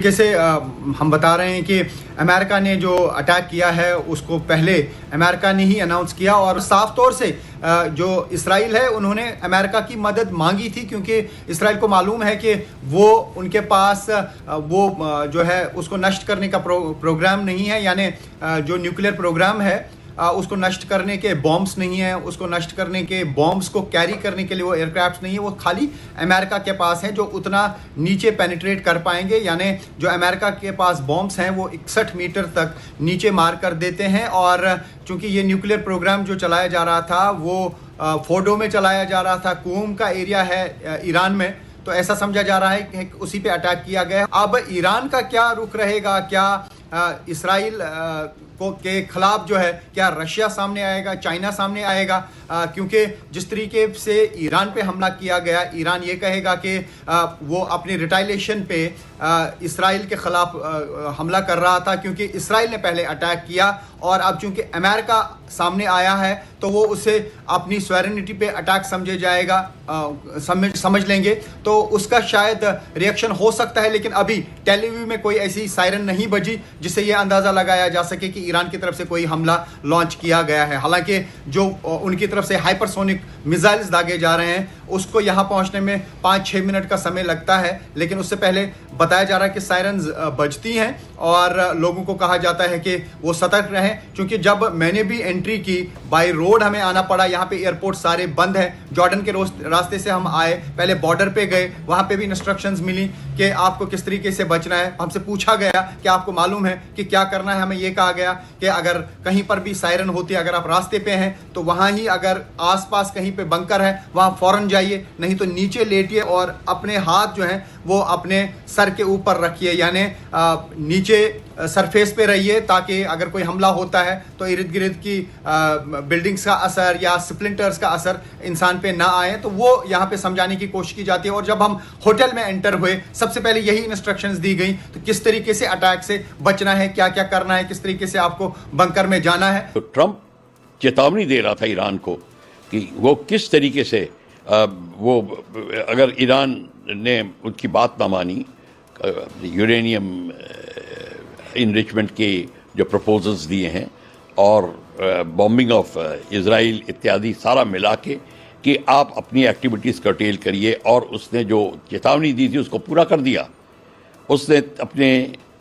जैसे हम बता रहे हैं कि अमेरिका ने जो अटैक किया है उसको पहले अमेरिका ने ही अनाउंस किया और साफ तौर से जो इसराइल है उन्होंने अमेरिका की मदद मांगी थी, क्योंकि इसराइल को मालूम है कि वो उनके पास वो जो है उसको नष्ट करने का प्रोग्राम नहीं है, यानी जो न्यूक्लियर प्रोग्राम है उसको नष्ट करने के बॉम्ब्स नहीं है, उसको नष्ट करने के बॉम्ब्स को कैरी करने के लिए वो एयरक्राफ्ट नहीं है। वो खाली अमेरिका के पास है जो उतना नीचे पेनिट्रेट कर पाएंगे, यानी जो अमेरिका के पास बॉम्ब्स हैं वो 61 मीटर तक नीचे मार कर देते हैं। और चूंकि ये न्यूक्लियर प्रोग्राम जो चलाया जा रहा था वो फोर्डो में चलाया जा रहा था, कूम का एरिया है ईरान में, तो ऐसा समझा जा रहा है कि उसी पे अटैक किया गया। अब ईरान का क्या रुख रहेगा, क्या इसराइल के खिलाफ जो है क्या रशिया सामने आएगा, चाइना सामने आएगा? क्योंकि जिस तरीके से ईरान पे हमला किया गया, ईरान ये कहेगा कि वो अपनी रिटाइलेशन पे इसराइल के खिलाफ हमला कर रहा था, क्योंकि इसराइल ने पहले अटैक किया और अब चूंकि अमेरिका सामने आया है तो वो उसे अपनी सॉवरेनिटी पे अटैक समझे जाएगा, समझ लेंगे, तो उसका शायद रिएक्शन हो सकता है। लेकिन अभी टेल अवीव में कोई ऐसी सायरन नहीं बजी जिससे ये अंदाज़ा लगाया जा सके कि ईरान की तरफ से कोई हमला लॉन्च किया गया है। हालांकि जो उनकी तरफ से हाइपरसोनिक मिसाइल्स दागे जा रहे हैं उसको यहाँ पहुँचने में 5-6 मिनट का समय लगता है, लेकिन उससे पहले बताया जा रहा है कि सायरन्स बजती हैं और लोगों को कहा जाता है कि वो सतर्क रहें। क्योंकि जब मैंने भी एंट्री की बाय रोड हमें आना पड़ा, यहाँ पे एयरपोर्ट सारे बंद हैं। जॉर्डन के रास्ते से हम आए, पहले बॉर्डर पे गए, वहाँ पे भी इंस्ट्रक्शंस मिली कि आपको किस तरीके से बचना है। हमसे पूछा गया कि आपको मालूम है कि क्या करना है। हमें ये कहा गया कि अगर कहीं पर भी सायरन होती है, अगर आप रास्ते पे हैं तो वहाँ ही, अगर आसपास कहीं पे बंकर है वहाँ फौरन जाइए, नहीं तो नीचे लेटिए और अपने हाथ जो हैं वो अपने सर के ऊपर रखिए, यानी नीचे सरफेस पे रहिए, ताकि अगर कोई हमला होता है तो इर्द गिर्द की बिल्डिंग्स का असर या स्प्लिंटर्स का असर इंसान पे ना आए। तो वो यहाँ पे समझाने की कोशिश की जाती है। और जब हम होटल में एंटर हुए सबसे पहले यही इंस्ट्रक्शंस दी गई, तो किस तरीके से अटैक से बचना है, क्या क्या करना है, किस तरीके से आपको बंकर में जाना है। तो ट्रंप चेतावनी दे रहा था ईरान को कि वो किस तरीके से वो अगर ईरान ने उनकी बात ना मानी, यूरेनियम इनरिचमेंट के जो प्रपोजल्स दिए हैं और बॉम्बिंग ऑफ इजराइल इत्यादि सारा मिला के कि आप अपनी एक्टिविटीज़ कर्टेल करिए, और उसने जो चेतावनी दी थी उसको पूरा कर दिया। उसने अपने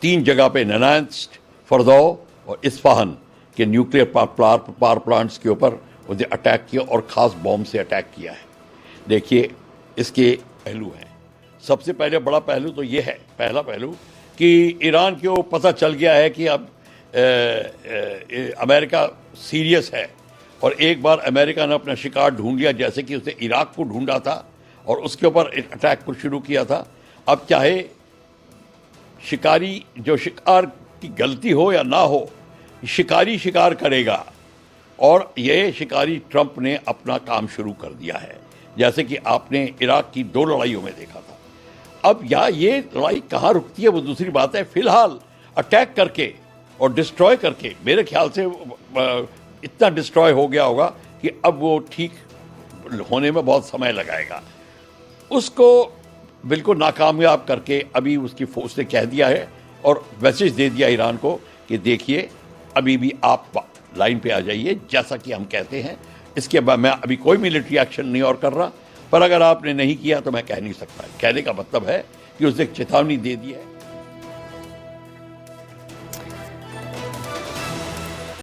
3 जगह पे ननांस्ट, फरदौ और इस्फहान के न्यूक्लियर पावर प्लांट्स के ऊपर उसने अटैक किया और ख़ास बॉम्ब से अटैक किया है। देखिए इसके पहलू हैं। सबसे पहले बड़ा पहलू तो ये है, पहला पहलू कि ईरान को पता चल गया है कि अब अमेरिका सीरियस है, और एक बार अमेरिका ने अपना शिकार ढूंढ लिया, जैसे कि उसने इराक को ढूंढा था और उसके ऊपर अटैक को शुरू किया था। अब चाहे शिकारी जो शिकार की गलती हो या ना हो, शिकारी शिकार करेगा, और ये शिकारी ट्रंप ने अपना काम शुरू कर दिया है, जैसे कि आपने इराक की 2 लड़ाइयों में देखा था। अब ये लड़ाई कहाँ रुकती है वो दूसरी बात है। फिलहाल अटैक करके और डिस्ट्रॉय करके मेरे ख्याल से इतना डिस्ट्रॉय हो गया होगा कि अब वो ठीक होने में बहुत समय लगाएगा। उसको बिल्कुल नाकामयाब करके अभी उसकी फोर्स ने कह दिया है और मैसेज दे दिया ईरान को कि देखिए अभी भी आप लाइन पे आ जाइए, जैसा कि हम कहते हैं। इसके बाद मैं अभी कोई मिलिट्री एक्शन नहीं और कर रहा, पर अगर आपने नहीं किया तो मैं कह नहीं सकता। कहने का मतलब है कि उसने चेतावनी दे दी है।